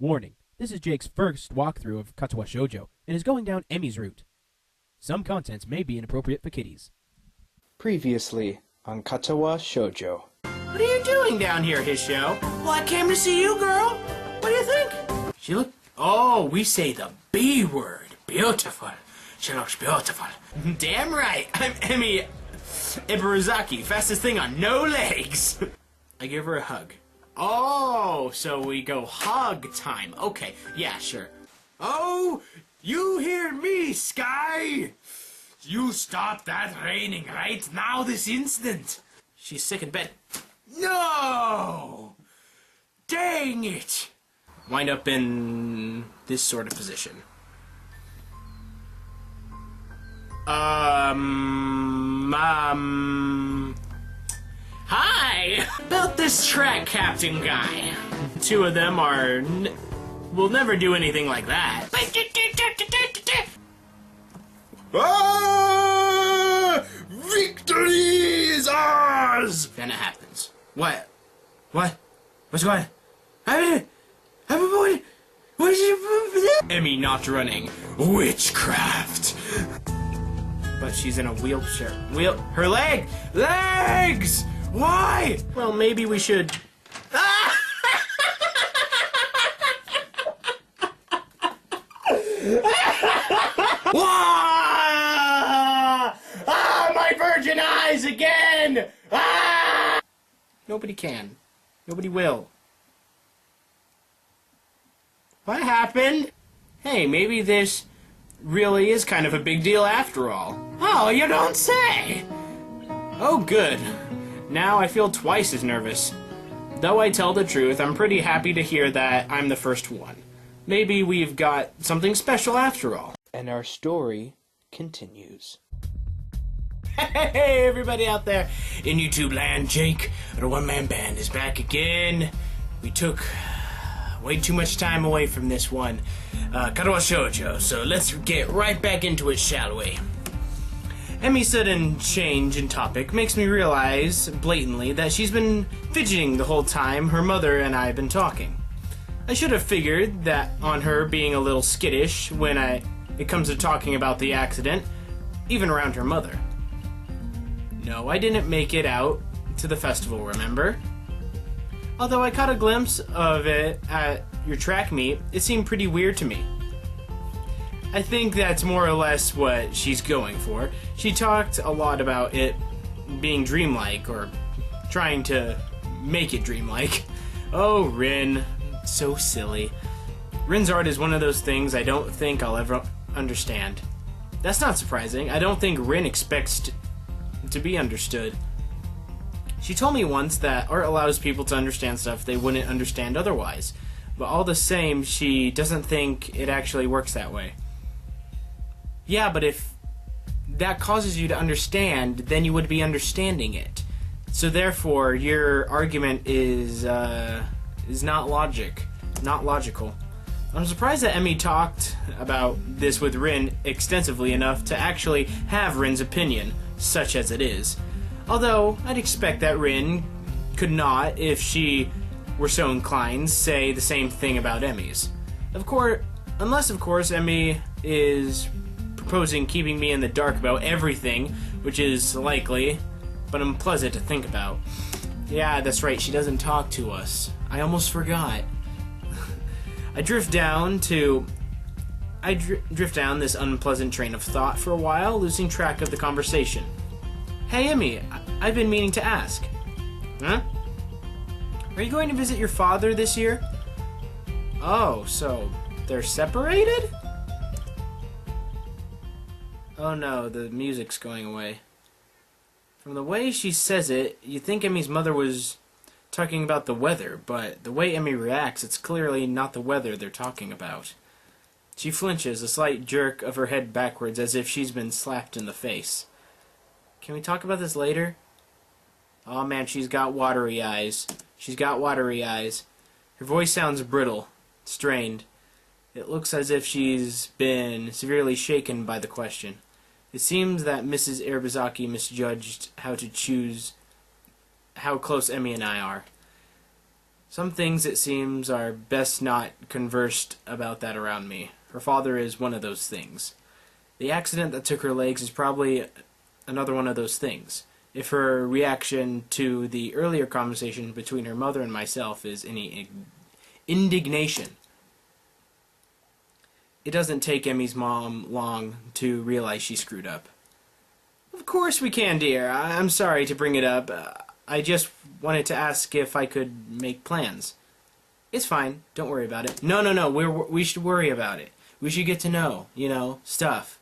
Warning, this is Jake's first walkthrough of Katawa Shoujo and is going down Emi's route. Some contents may be inappropriate for kiddies. Previously on Katawa Shoujo. What are you doing down here, Hisho? Well, I came to see you, girl. What do you think? She look... Oh, we say the B word. Beautiful. She looks beautiful. Damn right. I'm Emi Ibaruzaki, fastest thing on no legs. I give her a hug. Oh, so we go hug time. Okay, yeah, sure. Oh, you hear me, Sky? You stop that raining right now, this instant. She's sick in bed. No! Dang it! Wind up in this sort of position. Hi! About this track captain guy. Two of them are... will never do anything like that. Ah! Victory is ours! Then it happens. What? What? What's going on? What is it? Emi not running. Witchcraft! But she's in a wheelchair. Her leg! Legs! Why? Well, maybe we should... Ah! Ah, my virgin eyes again! Ah! Nobody can. Nobody will. What happened? Hey, maybe this really is kind of a big deal after all. Oh, you don't say! Oh, good. Now I feel twice as nervous. Though I tell the truth, I'm pretty happy to hear that I'm the first one. Maybe we've got something special after all. And our story continues. Hey, everybody out there in YouTube land, Jake, the OneManBand is back again. We took way too much time away from this one, Katawa Shoujo, so let's get right back into it, shall we? Emi's sudden change in topic makes me realize, blatantly, that she's been fidgeting the whole time her mother and I have been talking. I should have figured that on her being a little skittish when it comes to talking about the accident, even around her mother. No, I didn't make it out to the festival, remember? Although I caught a glimpse of it at your track meet, it seemed pretty weird to me. I think that's more or less what she's going for. She talked a lot about it being dreamlike, or trying to make it dreamlike. Oh, Rin. So silly. Rin's art is one of those things I don't think I'll ever understand. That's not surprising. I don't think Rin expects to be understood. She told me once that art allows people to understand stuff they wouldn't understand otherwise. But all the same, she doesn't think it actually works that way. Yeah, but if that causes you to understand, then you would be understanding it. So therefore, your argument is not logical. I'm surprised that Emi talked about this with Rin extensively enough to actually have Rin's opinion, such as it is. Although, I'd expect that Rin could not, if she were so inclined, say the same thing about Emi's. Unless, of course, Emi is proposing keeping me in the dark about everything, which is likely, but unpleasant to think about. Yeah, that's right, she doesn't talk to us. I almost forgot. I drift down this unpleasant train of thought for a while, losing track of the conversation. Hey, Emi, I've been meaning to ask. Huh? Are you going to visit your father this year? Oh, so they're separated? Oh no, the music's going away. From the way she says it, you'd think Emi's mother was talking about the weather, but the way Emi reacts, it's clearly not the weather they're talking about. She flinches, a slight jerk of her head backwards as if she's been slapped in the face. Can we talk about this later? Oh man, she's got watery eyes. She's got watery eyes. Her voice sounds brittle, strained. It looks as if she's been severely shaken by the question. It seems that Mrs. Ibaruzaki misjudged how close Emi and I are. Some things, it seems, are best not conversed about that around me. Her father is one of those things. The accident that took her legs is probably another one of those things. If her reaction to the earlier conversation between her mother and myself is any indignation, it doesn't take Emmy's mom long to realize she screwed up. Of course we can, dear. I'm sorry to bring it up. I just wanted to ask if I could make plans. It's fine. Don't worry about it. No. We should worry about it. We should get to know, stuff.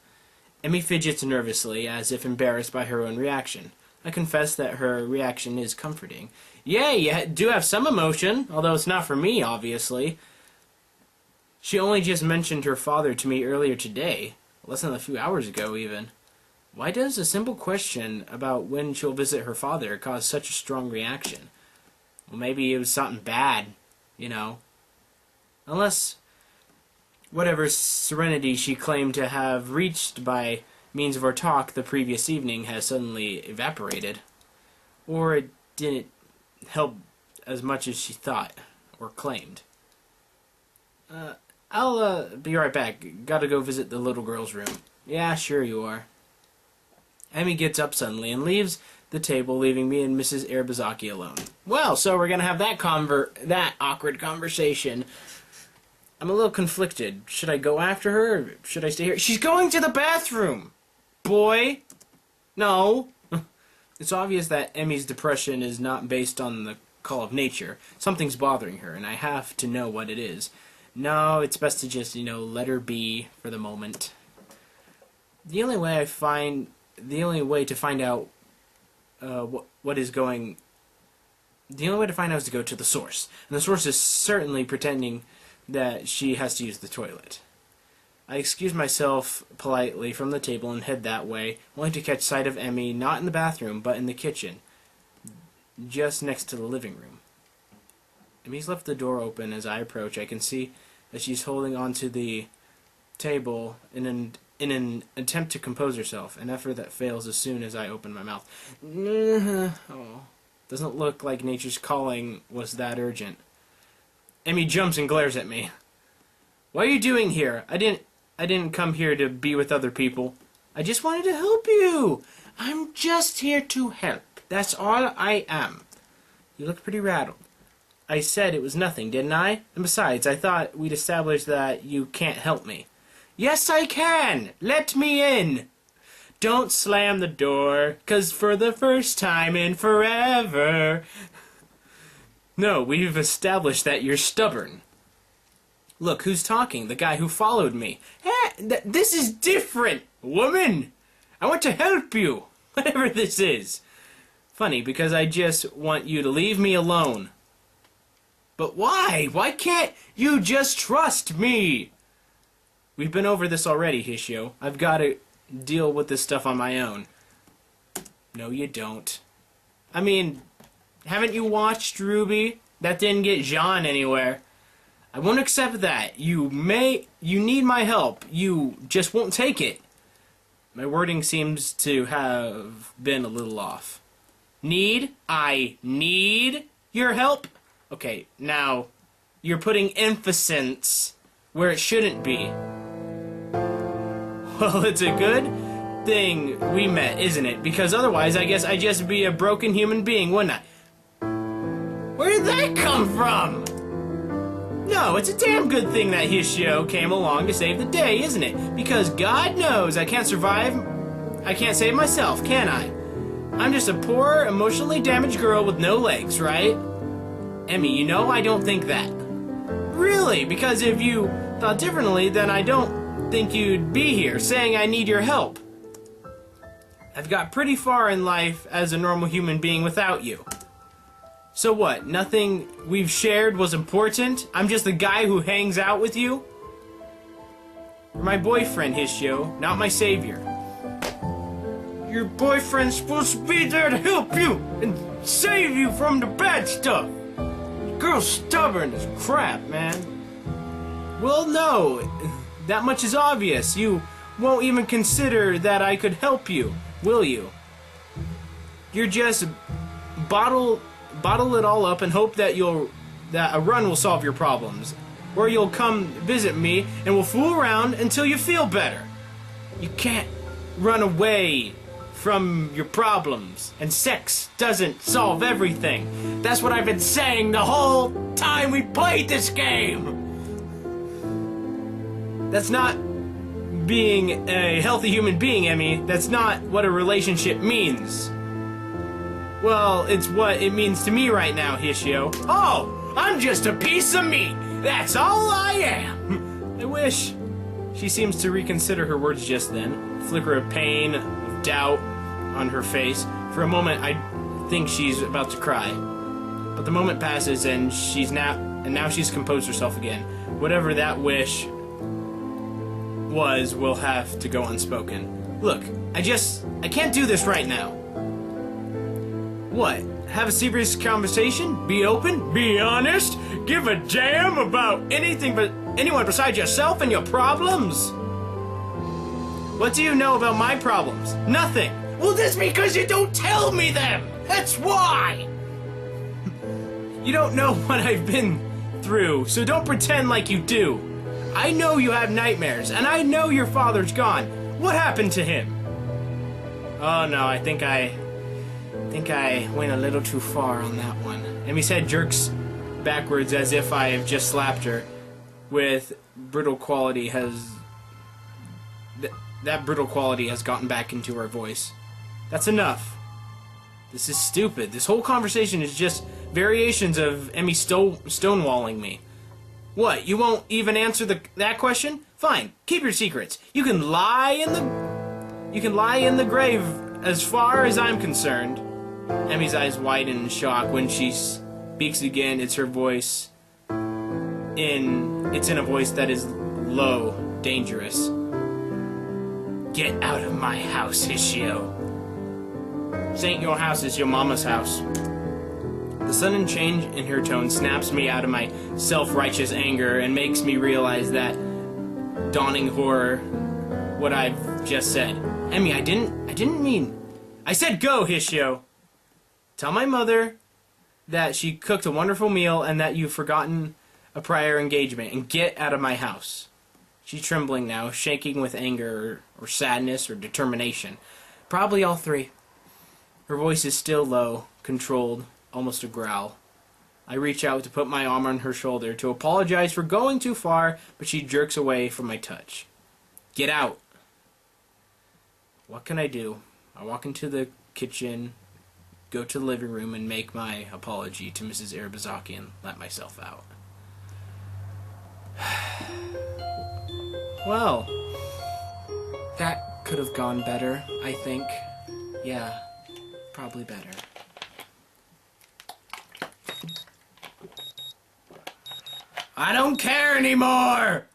Emmy fidgets nervously, as if embarrassed by her own reaction. I confess that her reaction is comforting. Yeah, you do have some emotion, although it's not for me, obviously. She only just mentioned her father to me earlier today, less than a few hours ago, even. Why does a simple question about when she'll visit her father cause such a strong reaction? Well, maybe it was something bad, Unless whatever serenity she claimed to have reached by means of our talk the previous evening has suddenly evaporated. Or it didn't help as much as she thought or claimed. I'll be right back. Gotta go visit the little girl's room. Yeah, sure you are. Emmy gets up suddenly and leaves the table, leaving me and Mrs. Erbazaki alone. Well, so we're gonna have that awkward conversation. I'm a little conflicted. Should I go after her, or should I stay here? She's going to the bathroom! Boy! No! It's obvious that Emmy's depression is not based on the call of nature. Something's bothering her, and I have to know what it is. No, it's best to just, let her be for the moment. The only way to find out what is going... The only way to find out is to go to the source. And the source is certainly pretending that she has to use the toilet. I excuse myself politely from the table and head that way, only to catch sight of Emmy not in the bathroom, but in the kitchen, just next to the living room. Emmy's left the door open. As I approach, I can see that she's holding onto the table in an attempt to compose herself, an effort that fails as soon as I open my mouth. Oh, doesn't look like nature's calling was that urgent. Emmy jumps and glares at me. What are you doing here? I didn't come here to be with other people. I just wanted to help you. I'm just here to help. That's all I am. You look pretty rattled. I said it was nothing, didn't I? And besides, I thought we'd established that you can't help me. Yes, I can! Let me in! Don't slam the door, 'cause for the first time in forever... No, we've established that you're stubborn. Look, who's talking? The guy who followed me. Hey, this is different, woman! I want to help you, whatever this is. Funny, because I just want you to leave me alone. But why? Why can't you just trust me? We've been over this already, Hishio. I've got to deal with this stuff on my own. No, you don't. I mean, haven't you watched Ruby? That didn't get Jean anywhere. I won't accept that. You need my help. You just won't take it. My wording seems to have been a little off. I need your help? Okay, now, you're putting emphasis where it shouldn't be. Well, it's a good thing we met, isn't it? Because otherwise, I guess I'd just be a broken human being, wouldn't I? Where did that come from? No, it's a damn good thing that Hishio came along to save the day, isn't it? Because God knows I can't save myself, can I? I'm just a poor, emotionally damaged girl with no legs, right? Emmy, I don't think that. Really? Because if you thought differently, then I don't think you'd be here, saying I need your help. I've got pretty far in life as a normal human being without you. So what, nothing we've shared was important? I'm just the guy who hangs out with you? You're my boyfriend, Hishio, not my savior. Your boyfriend's supposed to be there to help you and save you from the bad stuff. Girl's stubborn as crap, man. Well, no. That much is obvious. You won't even consider that I could help you, will you? You're just bottle it all up and hope that you'll that a run will solve your problems, or you'll come visit me and we'll fool around until you feel better. You can't run away from your problems, and sex doesn't solve everything. That's what I've been saying the whole time we played this game. That's not being a healthy human being, Emmy. That's not what a relationship means. Well, it's what it means to me right now, Hishio. Oh, I'm just a piece of meat. That's all I am. I wish. She seems to reconsider her words just then. Flicker of pain, of doubt on her face. For a moment, I think she's about to cry. But the moment passes, and now she's composed herself again. Whatever that wish was will have to go unspoken. Look, I can't do this right now. What? Have a serious conversation? Be open? Be honest? Give a damn about anyone besides yourself and your problems? What do you know about my problems? Nothing. Well, that's because you don't tell me them. That's why. You don't know what I've been through, so don't pretend like you do. I know you have nightmares, and I know your father's gone. What happened to him? Oh no, I think I went a little too far on that one. Emmy's head jerks backwards as if I have just slapped her. With brittle quality that brittle quality has gotten back into her voice. That's enough. This is stupid. This whole conversation is just variations of Emmy stonewalling me. What, you won't even answer that question? Fine, keep your secrets. You can lie in the grave as far as I'm concerned. Emmy's eyes widen in shock. When she speaks again, it's in a voice that is low, dangerous. Get out of my house, Hishio. This ain't your house, it's your mama's house. The sudden change in her tone snaps me out of my self-righteous anger and makes me realize that dawning horror, what I've just said. Emmy, I didn't mean... I said go, Hishio. Tell my mother that she cooked a wonderful meal and that you've forgotten a prior engagement, and get out of my house. She's trembling now, shaking with anger or sadness or determination. Probably all three. Her voice is still low, controlled, almost a growl. I reach out to put my arm on her shoulder to apologize for going too far, but she jerks away from my touch. Get out. What can I do? I walk into the kitchen, go to the living room, and make my apology to Mrs. Irabazaki and let myself out. Well, that could have gone better, I think. Yeah, probably better. I don't care anymore!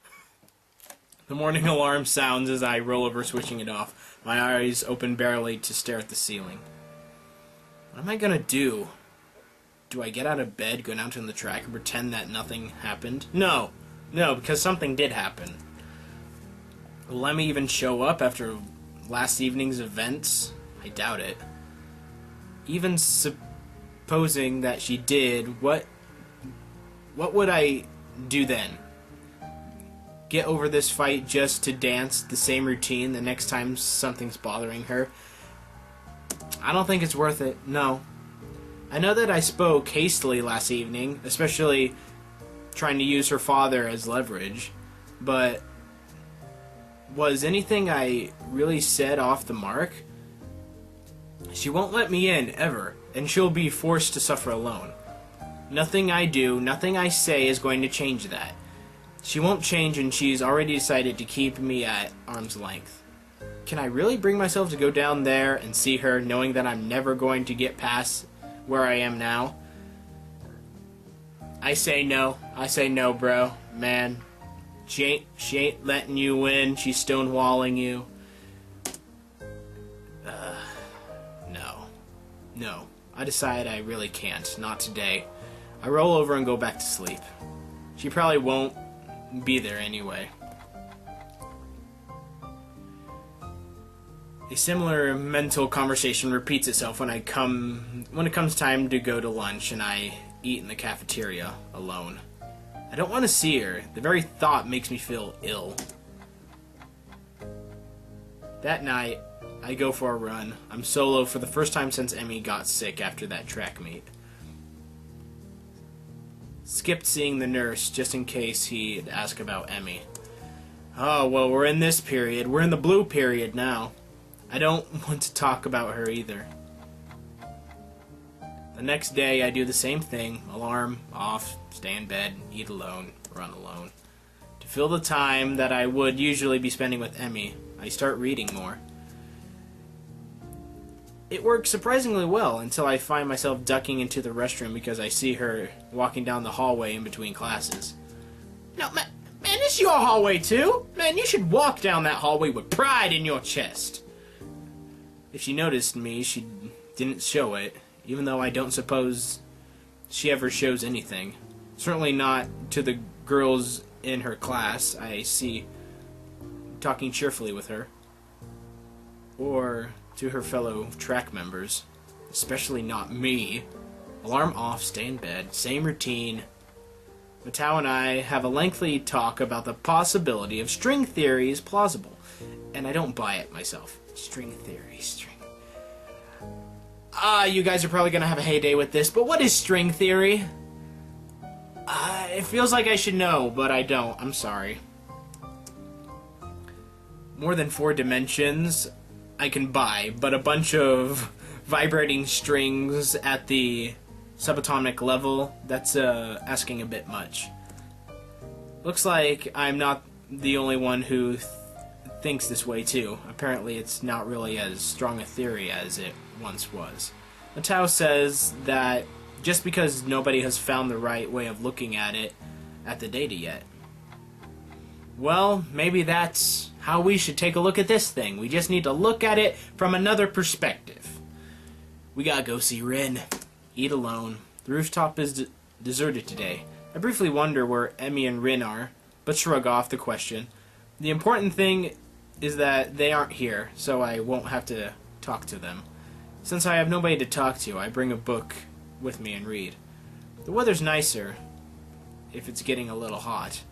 The morning alarm sounds as I roll over, switching it off. My eyes open barely to stare at the ceiling. What am I gonna do? Do I get out of bed, go down to the track, and pretend that nothing happened? No, because something did happen. Will Emmy even show up after last evening's events? I doubt it. Even supposing that she did, what would I do then? Get over this fight just to dance the same routine the next time something's bothering her? I don't think it's worth it, no. I know that I spoke hastily last evening, especially trying to use her father as leverage, but was anything I really said off the mark? She won't let me in, ever, and she'll be forced to suffer alone. Nothing I do, nothing I say is going to change that. She won't change, and she's already decided to keep me at arm's length. Can I really bring myself to go down there and see her, knowing that I'm never going to get past where I am now? I say no, bro. Man, she ain't letting you in, she's stonewalling you. No. I decide I really can't, not today. I roll over and go back to sleep. She probably won't be there anyway. A similar mental conversation repeats itself when it comes time to go to lunch, and I eat in the cafeteria alone. I don't want to see her. The very thought makes me feel ill. That night, I go for a run. I'm solo for the first time since Emmy got sick after that track meet. Skipped seeing the nurse just in case he'd ask about Emmy. Oh, well, we're in this period. We're in the blue period now. I don't want to talk about her either. The next day, I do the same thing. Alarm off, stay in bed, eat alone, run alone. To fill the time that I would usually be spending with Emmy, I start reading more. It works surprisingly well until I find myself ducking into the restroom because I see her walking down the hallway in between classes. No, man, it's your hallway too. Man, you should walk down that hallway with pride in your chest. If she noticed me, she didn't show it, even though I don't suppose she ever shows anything. Certainly not to the girls in her class I see talking cheerfully with her. Or to her fellow track members. Especially not me. Alarm off, stay in bed, same routine. Matao and I have a lengthy talk about the possibility of string theory is plausible. And I don't buy it myself. String theory, string. You guys are probably gonna have a heyday with this, but what is string theory? It feels like I should know, but I don't. I'm sorry. More than 4 dimensions I can buy, but a bunch of vibrating strings at the subatomic level, that's asking a bit much. Looks like I'm not the only one who thinks this way too. Apparently it's not really as strong a theory as it once was. Matao says that just because nobody has found the right way of looking at it at the data yet. Well, maybe that's how we should take a look at this thing. We just need to look at it from another perspective. We gotta go see Rin. Eat alone. The rooftop is deserted today. I briefly wonder where Emmy and Rin are, but shrug off the question. The important thing is that they aren't here, so I won't have to talk to them. Since I have nobody to talk to, I bring a book with me and read. The weather's nicer, if it's getting a little hot.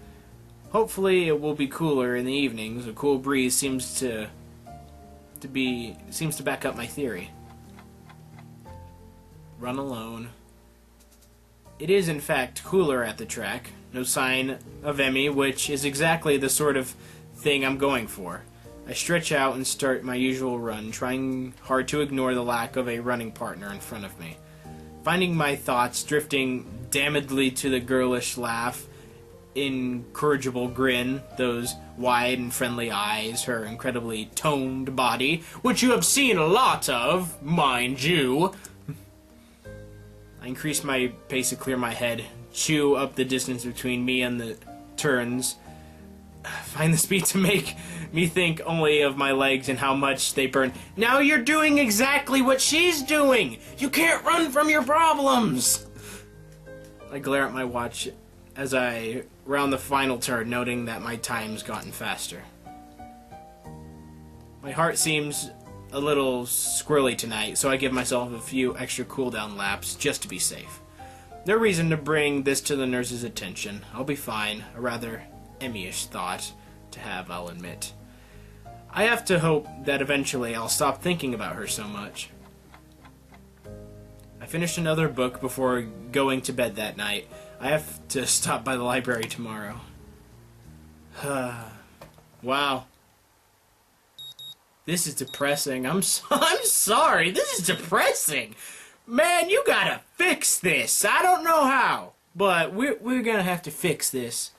Hopefully it will be cooler in the evenings. A cool breeze seems to back up my theory. Run alone. It is in fact cooler at the track. No sign of Emmy, which is exactly the sort of thing I'm going for. I stretch out and start my usual run, trying hard to ignore the lack of a running partner in front of me. Finding my thoughts drifting damnedly to the girlish laugh, incorrigible grin, those wide and friendly eyes, her incredibly toned body, which you have seen a lot of, mind you. I increase my pace to clear my head, chew up the distance between me and the turns, find the speed to make me think only of my legs and how much they burn. Now you're doing exactly what she's doing! You can't run from your problems! I glare at my watch as I round the final turn, noting that my time's gotten faster. My heart seems a little squirrely tonight, so I give myself a few extra cooldown laps just to be safe. No reason to bring this to the nurse's attention. I'll be fine. A rather Emmy-ish thought to have, I'll admit. I have to hope that eventually I'll stop thinking about her so much. I finished another book before going to bed that night. I have to stop by the library tomorrow. Wow. This is depressing. I'm sorry. This is depressing. Man, you gotta fix this. I don't know how, but we're gonna have to fix this.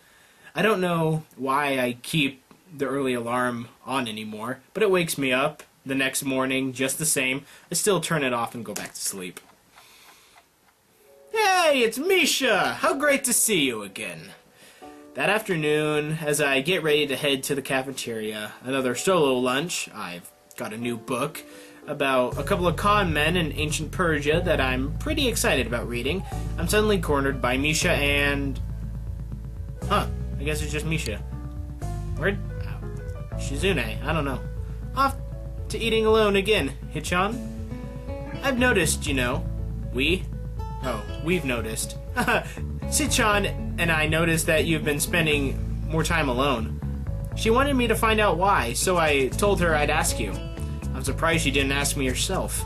I don't know why I keep the early alarm on anymore, but it wakes me up the next morning just the same. I still turn it off and go back to sleep. Hey, it's Misha! How great to see you again. That afternoon, as I get ready to head to the cafeteria, another solo lunch, I've got a new book about a couple of con men in ancient Persia that I'm pretty excited about reading. I'm suddenly cornered by Misha and... I guess it's just Misha. Where'd... Shizune, I don't know. Off to eating alone again, Hichan. I've noticed, we Oh, we've noticed. Sichan and I noticed that you've been spending more time alone. She wanted me to find out why, so I told her I'd ask you. I'm surprised she didn't ask me herself.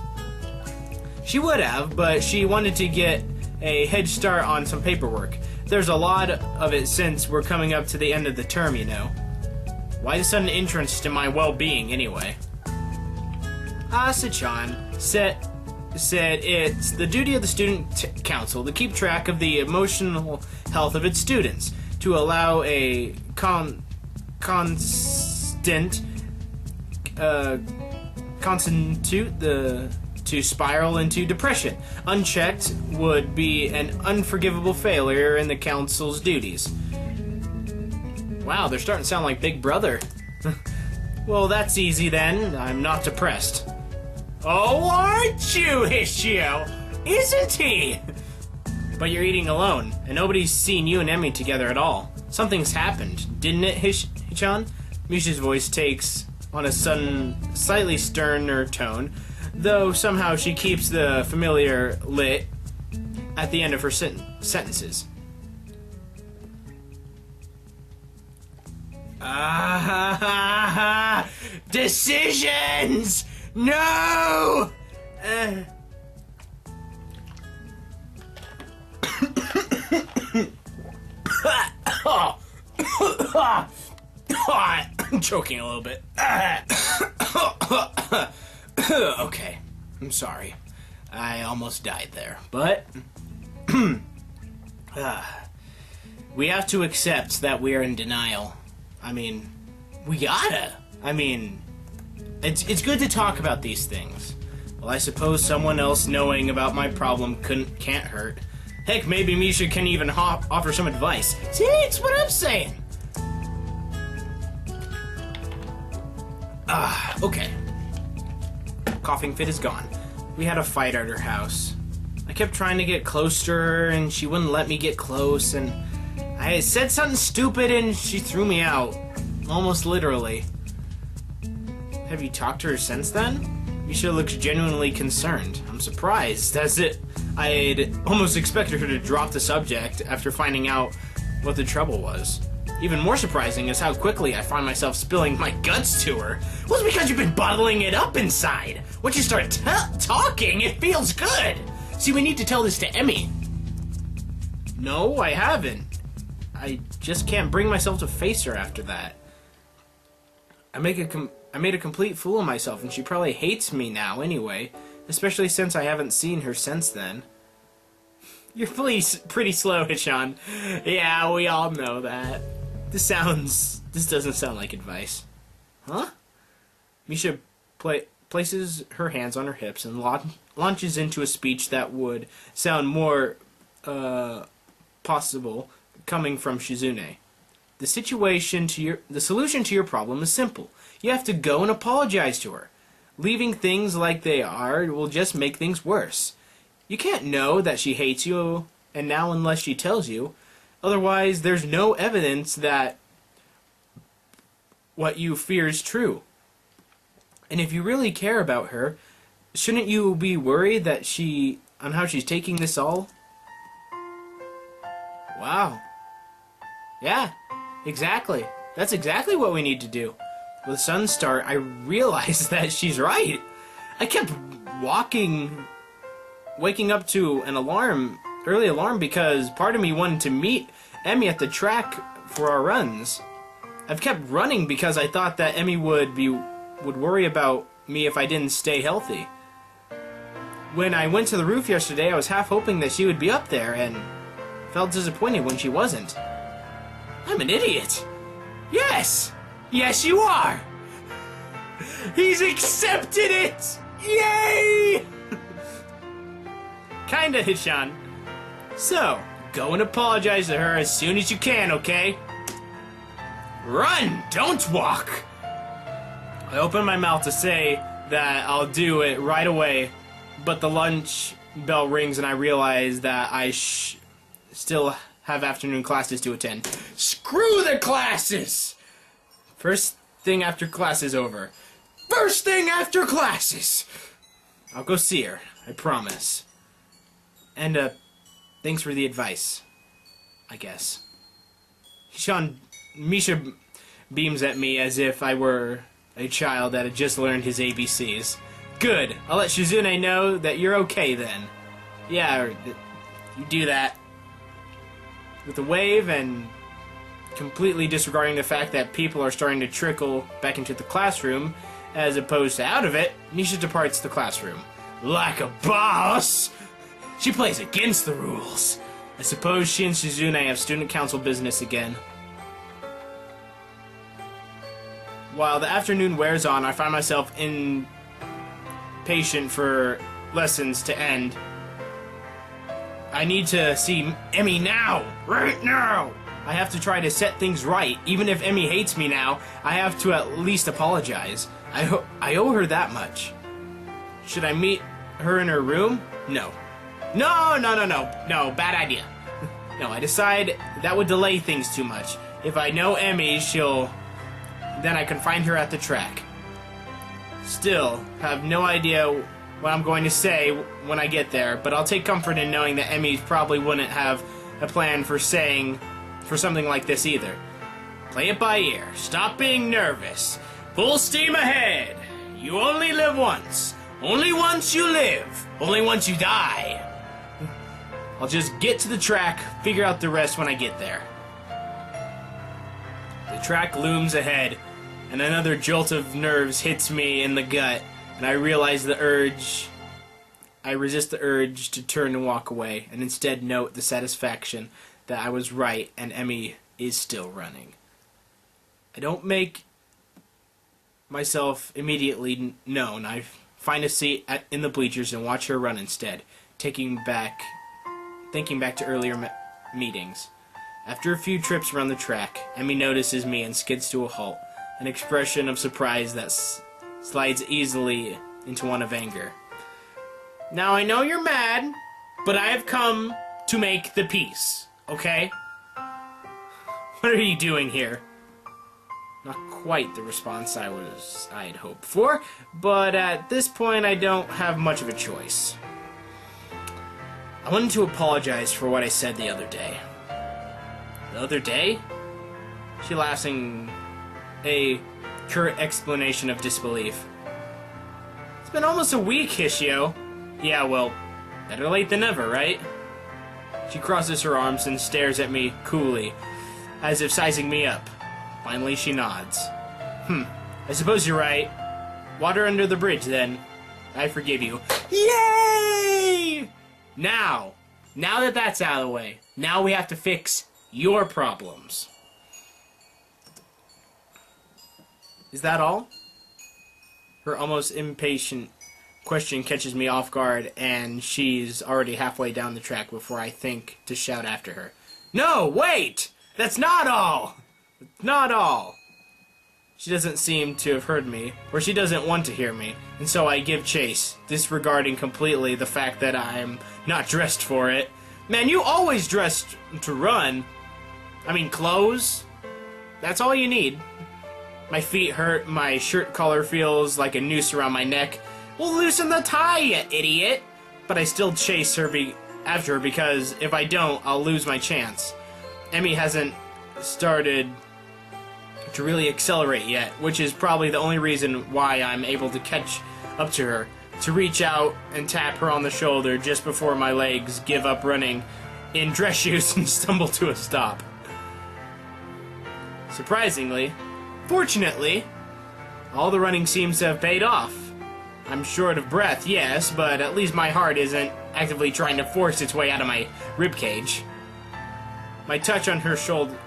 She would have, but she wanted to get a head start on some paperwork. There's a lot of it since we're coming up to the end of the term, you know. Why the sudden interest in my well-being, anyway? Sichan said it's the duty of the student council to keep track of the emotional health of its students, to allow a constant to spiral into depression. Unchecked would be an unforgivable failure in the council's duties. Wow, they're starting to sound like Big Brother. Well, that's easy then. I'm not depressed. Oh, aren't you, Hishio? Isn't he? But you're eating alone, and nobody's seen you and Emmy together at all. Something's happened, didn't it, Hichan? Misha's voice takes on a sudden, slightly sterner tone, though somehow she keeps the familiar lit at the end of her sentences. Decisions! No! I'm choking a little bit. Okay, I'm sorry. I almost died there, but we have to accept that we're in denial. I mean, we gotta. I mean, it's good to talk about these things. Well, I suppose someone else knowing about my problem can't hurt. Heck, maybe Misha can even offer some advice. See, it's what I'm saying. Okay. Coughing fit is gone. We had a fight at her house. I kept trying to get close to her, and she wouldn't let me get close, and I said something stupid, and she threw me out. Almost literally. Have you talked to her since then? Misha looks genuinely concerned. I'm surprised, as I'd almost expected her to drop the subject after finding out what the trouble was. Even more surprising is how quickly I find myself spilling my guts to her. Well, it's because you've been bottling it up inside. Once you start talking, it feels good. See, we need to tell this to Emmy. No, I haven't. I just can't bring myself to face her after that. I made a complete fool of myself, and she probably hates me now anyway, especially since I haven't seen her since then. You're pretty slow, Hichan. Yeah, we all know that. This doesn't sound like advice. Huh? Misha places her hands on her hips and launches into a speech that would sound more possible coming from Shizune. The solution to your problem is simple. You have to go and apologize to her. Leaving things like they are will just make things worse. You can't know that she hates you, and now unless she tells you. Otherwise, there's no evidence that what you fear is true. And if you really care about her, shouldn't you be worried that on how she's taking this all? Wow. Yeah, exactly. That's exactly what we need to do. With Sunstar, I realized that she's right. I kept waking up to an early alarm, because part of me wanted to meet Emmy at the track for our runs. I've kept running because I thought that Emmy would worry about me if I didn't stay healthy. When I went to the roof yesterday, I was half hoping that she would be up there, and felt disappointed when she wasn't. I'm an idiot. Yes! Yes, you are! He's accepted it! Yay! Kinda, Hichan. So, go and apologize to her as soon as you can, okay? Run! Don't walk! I open my mouth to say that I'll do it right away, but the lunch bell rings and I realize that I still have afternoon classes to attend. Screw the classes! First thing after class is over. First thing after classes! I'll go see her, I promise. And Thanks for the advice, I guess. Misha beams at me as if I were a child that had just learned his ABCs. Good. I'll let Shizune know that you're okay then. Yeah, you do that. With a wave and completely disregarding the fact that people are starting to trickle back into the classroom as opposed to out of it, Misha departs the classroom. Like a boss! She plays against the rules. I suppose she and Shizune have student council business again. While the afternoon wears on, I find myself impatient for lessons to end. I need to see Emmy now! Right now! I have to try to set things right. Even if Emmy hates me now, I have to at least apologize. I owe her that much. Should I meet her in her room? No. No, bad idea. No, I decide that would delay things too much. If I know Emmy, then I can find her at the track. Still, have no idea what I'm going to say when I get there, but I'll take comfort in knowing that Emmy probably wouldn't have a plan for something like this either. Play it by ear. Stop being nervous. Full steam ahead. You only live once. Only once you live. Only once you die. I'll just get to the track, figure out the rest when I get there. The track looms ahead, and another jolt of nerves hits me in the gut, and I realize the urge. I resist the urge to turn and walk away, and instead note the satisfaction that I was right and Emmy is still running. I don't make myself immediately known. I find a seat in the bleachers and watch her run instead, thinking back to earlier meetings. After a few trips around the track, Emmy notices me and skids to a halt, an expression of surprise that slides easily into one of anger. Now I know you're mad, but I have come to make the peace, okay? What are you doing here? Not quite the response I had hoped for, but at this point I don't have much of a choice. I wanted to apologize for what I said the other day. The other day? She laughs in a curt explanation of disbelief. It's been almost a week, Hishio. Yeah, well, better late than never, right? She crosses her arms and stares at me coolly, as if sizing me up. Finally, she nods. I suppose you're right. Water under the bridge, then. I forgive you. Yay! Now that that's out of the way, now we have to fix your problems. Is that all? Her almost impatient question catches me off guard, and she's already halfway down the track before I think to shout after her. No, wait! That's not all! Not all! She doesn't seem to have heard me, or she doesn't want to hear me, and so I give chase, disregarding completely the fact that I'm not dressed for it. Man, you always dressed to run. I mean, clothes? That's all you need. My feet hurt, my shirt collar feels like a noose around my neck. Well, loosen the tie, you idiot! But I still chase her after her because if I don't, I'll lose my chance. Emmy hasn't started to really accelerate yet, which is probably the only reason why I'm able to catch up to her, to reach out and tap her on the shoulder just before my legs give up running in dress shoes and stumble to a stop. Surprisingly, fortunately, all the running seems to have paid off. I'm short of breath, yes, but at least my heart isn't actively trying to force its way out of my ribcage. My touch on her shoulder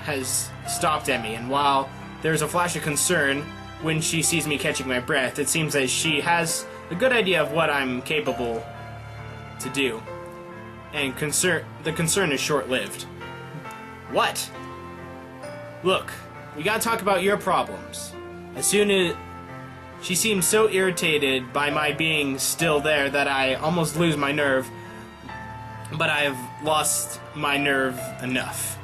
has stopped Emmy, and while there's a flash of concern when she sees me catching my breath, it seems that she has a good idea of what I'm capable to do. And the concern is short-lived. What? Look, we gotta talk about your problems. As soon as she seems so irritated by my being still there that I almost lose my nerve, but I've lost my nerve enough.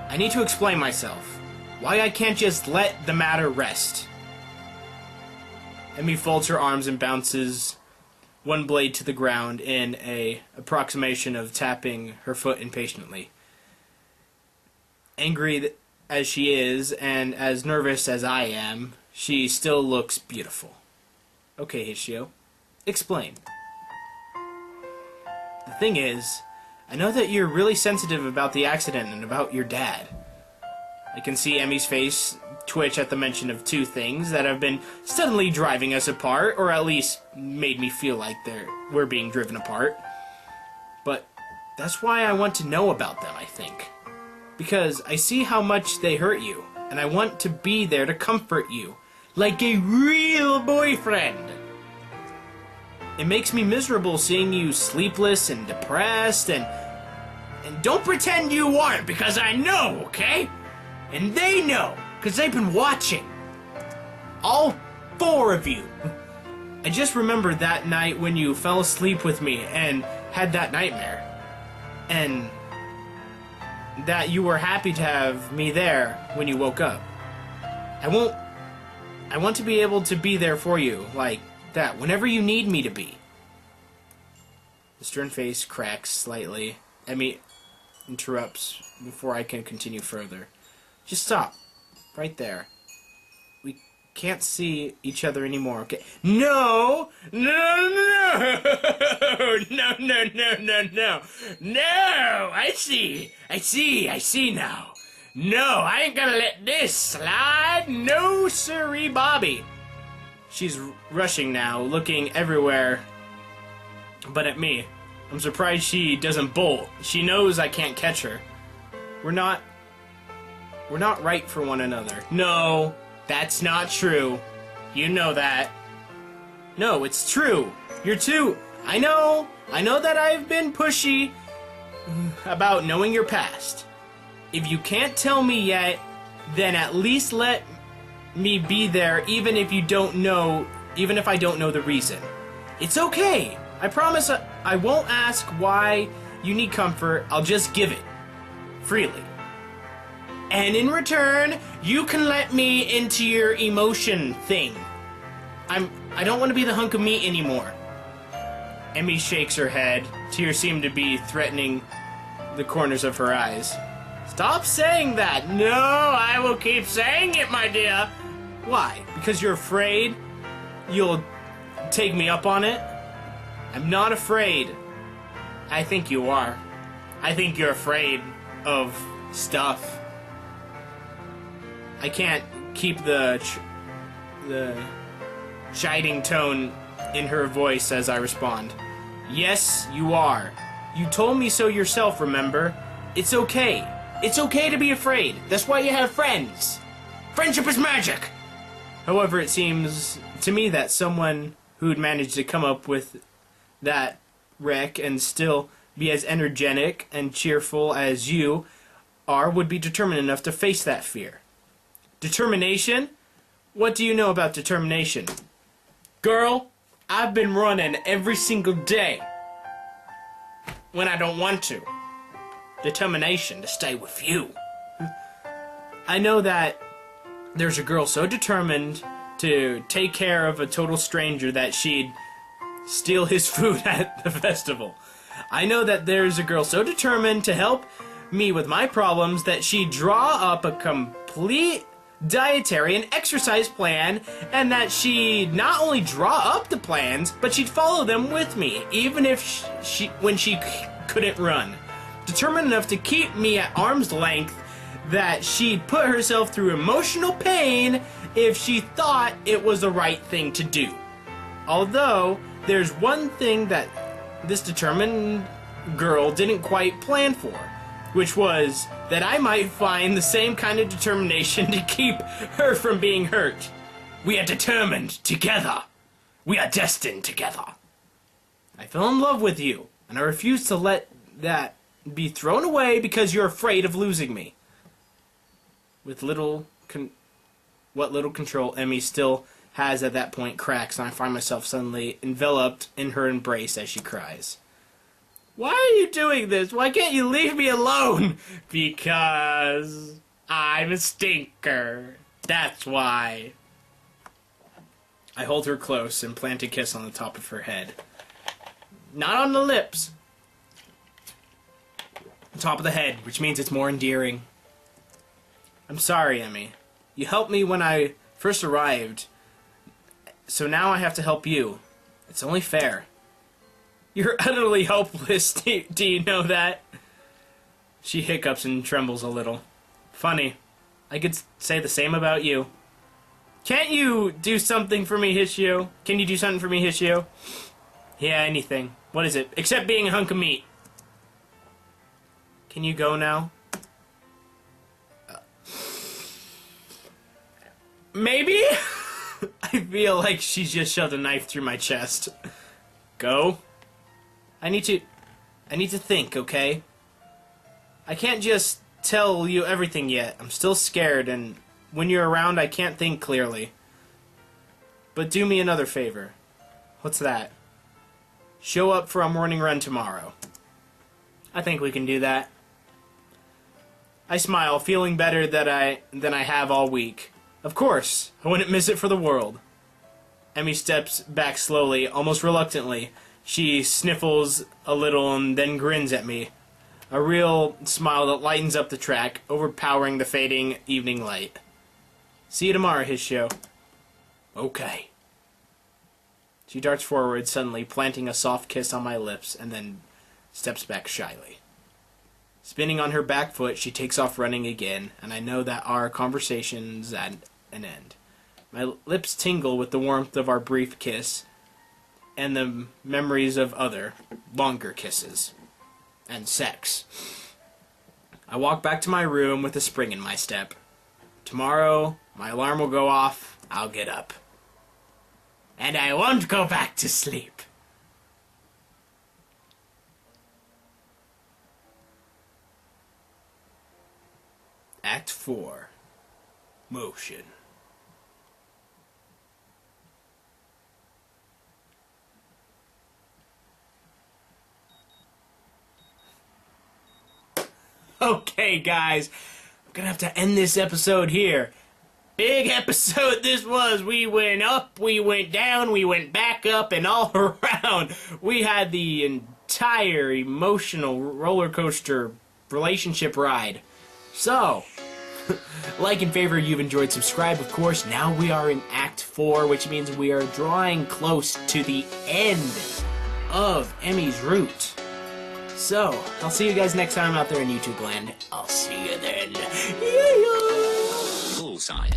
I need to explain myself. Why I can't just let the matter rest. Emmy folds her arms and bounces one blade to the ground in a approximation of tapping her foot impatiently. Angry as she is, and as nervous as I am, she still looks beautiful. Okay, Hishio, explain. The thing is, I know that you're really sensitive about the accident and about your dad. I can see Emmy's face twitch at the mention of two things that have been suddenly driving us apart, or at least made me feel like we're being driven apart. But that's why I want to know about them, I think. Because I see how much they hurt you, and I want to be there to comfort you, like a real boyfriend. It makes me miserable seeing you sleepless and depressed, and don't pretend you aren't, because I know, okay? And they know, because they've been watching. All four of you. I just remember that night when you fell asleep with me and had that nightmare. And that you were happy to have me there when you woke up. I want to be able to be there for you, like that, whenever you need me to be. The stern face cracks slightly. Emmy interrupts before I can continue further. Just stop. Right there. We can't see each other anymore, okay? No! No! No! No! I see now. No, I ain't gonna let this slide. No, siree, Bobby. She's rushing now, looking everywhere but at me. I'm surprised she doesn't bolt. She knows I can't catch her. We're not right for one another. No, that's not true. You know that. No, it's true. You're too. I know that I've been pushy about knowing your past. If you can't tell me yet, then at least let me be there, even if I don't know the reason. It's okay. I promise I won't ask why you need comfort. I'll just give it. Freely. And in return, you can let me into your emotion thing. I don't want to be the hunk of meat anymore. Emmy shakes her head. Tears seem to be threatening the corners of her eyes. Stop saying that. No, I will keep saying it, my dear. Why? Because you're afraid you'll take me up on it? I'm not afraid. I think you are. I think you're afraid of stuff. I can't keep the chiding tone in her voice as I respond. Yes, you are. You told me so yourself, remember? It's okay. It's okay to be afraid. That's why you have friends. Friendship is magic! However, it seems to me that someone who'd managed to come up with that wreck and still be as energetic and cheerful as you are would be determined enough to face that fear. Determination? What do you know about determination? Girl, I've been running every single day when I don't want to. Determination to stay with you. I know that there's a girl so determined to take care of a total stranger that she'd steal his food at the festival. I know that there's a girl so determined to help me with my problems that she'd draw up a complete dietary and exercise plan, and that she'd not only draw up the plans, but she'd follow them with me, even if when she couldn't run. Determined enough to keep me at arm's length, that she'd put herself through emotional pain if she thought it was the right thing to do. Although, there's one thing that this determined girl didn't quite plan for, which was that I might find the same kind of determination to keep her from being hurt. We are determined together. We are destined together. I fell in love with you, and I refuse to let that be thrown away because you're afraid of losing me. With what little control Emmy still has at that point cracks, and I find myself suddenly enveloped in her embrace as she cries. Why are you doing this? Why can't you leave me alone? Because I'm a stinker. That's why. I hold her close and plant a kiss on the top of her head. Not on the lips. Top of the head, which means it's more endearing. I'm sorry, Emmy. You helped me when I first arrived, so now I have to help you. It's only fair. You're utterly helpless, do you know that? She hiccups and trembles a little. Funny. I could say the same about you. Can't you do something for me, Hishio? Can you do something for me, Hishio? Yeah, anything. What is it? Except being a hunk of meat. Can you go now? Maybe? I feel like she's just shoved a knife through my chest. Go? I need to think, okay? I can't just tell you everything yet. I'm still scared, and when you're around, I can't think clearly. But do me another favor. What's that? Show up for a morning run tomorrow. I think we can do that. I smile, feeling better than I have all week. Of course, I wouldn't miss it for the world. Emmy steps back slowly, almost reluctantly. She sniffles a little and then grins at me. A real smile that lightens up the track, overpowering the fading evening light. See you tomorrow, Hishio. Okay. She darts forward suddenly, planting a soft kiss on my lips, and then steps back shyly. Spinning on her back foot, she takes off running again, and I know that our conversation's at an end. My lips tingle with the warmth of our brief kiss, and the memories of other, longer kisses. And sex. I walk back to my room with a spring in my step. Tomorrow, my alarm will go off, I'll get up. And I won't go back to sleep. Act 4. Motion. Okay, guys, I'm gonna have to end this episode here. Big episode this was. We went up, we went down, we went back up, and all around. We had the entire emotional roller coaster relationship ride. So, like and favor you've enjoyed, subscribe, of course. Now we are in Act 4, which means we are drawing close to the end of Emmy's route. So, I'll see you guys next time out there in YouTube land. I'll see you then. Yeah. Bullseye.